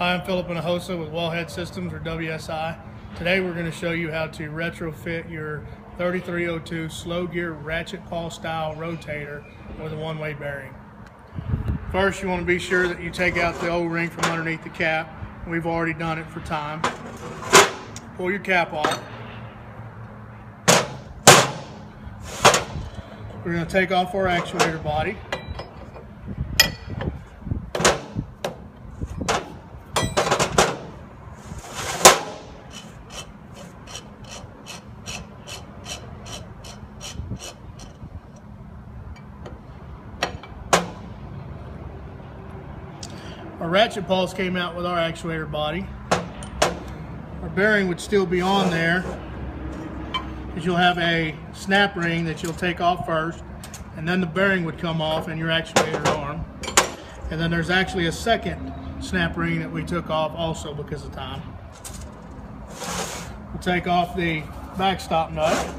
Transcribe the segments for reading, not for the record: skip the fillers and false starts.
Hi, I'm Philip Hinojosa with Wellhead Systems, or WSI. Today we're going to show you how to retrofit your 3302 slow gear ratchet pawl style rotator with a one-way bearing. First, you want to be sure that you take out the O-ring from underneath the cap. We've already done it for time. Pull your cap off. We're going to take off our actuator body. Our ratchet pawls came out with our actuator body. Our bearing would still be on there, because you'll have a snap ring that you'll take off first, and then the bearing would come off in your actuator arm. And then there's actually a second snap ring that we took off also because of time. We'll take off the backstop nut.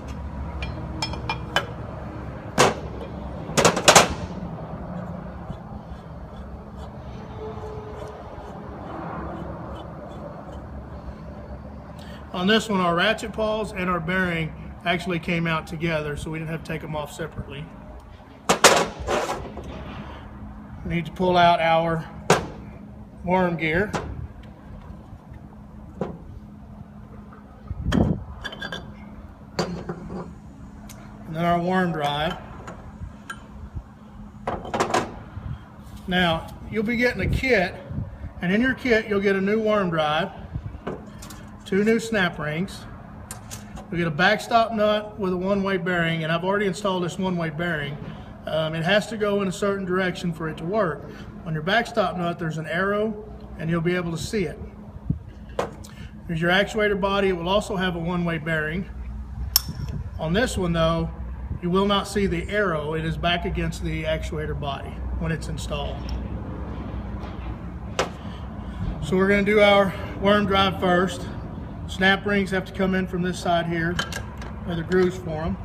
On this one, our ratchet pawls and our bearing actually came out together, so we didn't have to take them off separately. We need to pull out our worm gear. And then our worm drive. Now, you'll be getting a kit, and in your kit you'll get a new worm drive, 2 new snap rings. We get a backstop nut with a one-way bearing, and I've already installed this one-way bearing. It has to go in a certain direction for it to work. On your backstop nut, there's an arrow, and you'll be able to see it. There's your actuator body. It will also have a one-way bearing. On this one, though, you will not see the arrow. It is back against the actuator body when it's installed. So we're going to do our worm drive first. Snap rings have to come in from this side here. There are grooves for them.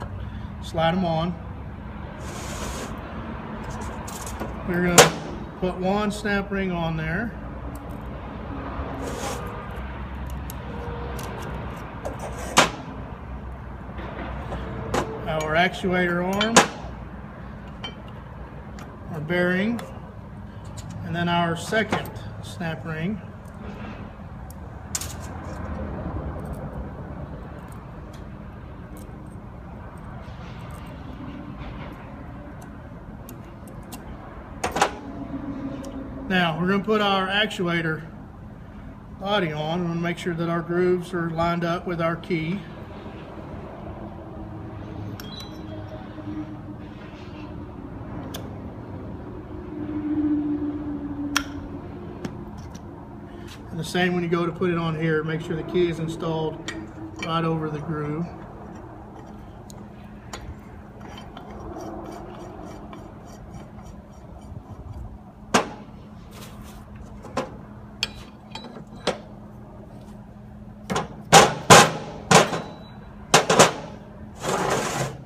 Slide them on. We're going to put one snap ring on there. Our actuator arm, our bearing, and then our second snap ring. Now, we're going to put our actuator body on. We're going to make sure that our grooves are lined up with our key. And the same when you go to put it on here, make sure the key is installed right over the groove.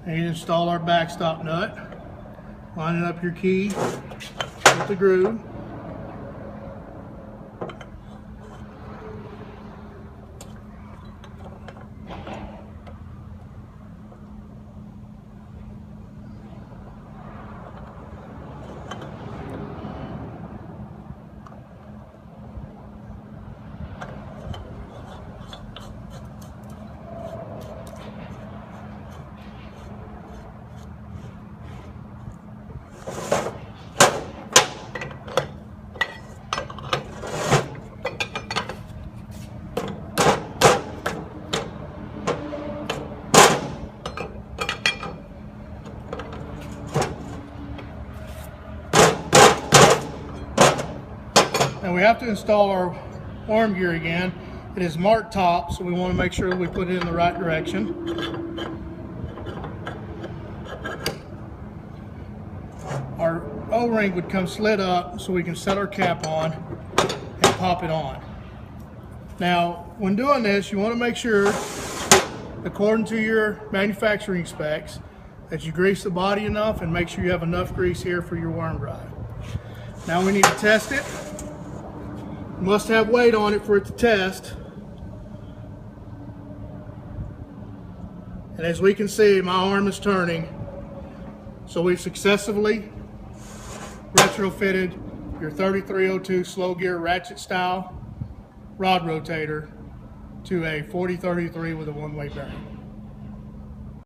And you install our backstop nut, lining up your key with the groove. Now we have to install our worm gear again. It is marked top, so we want to make sure that we put it in the right direction. Our O-ring would come slid up so we can set our cap on and pop it on. Now, when doing this, you want to make sure, according to your manufacturing specs, that you grease the body enough and make sure you have enough grease here for your worm drive. Now we need to test it. must have weight on it for it to test. And as we can see, my arm is turning. So we've successfully retrofitted your 3302 slow gear ratchet style rod rotator to a 4033 with a one-way bearing.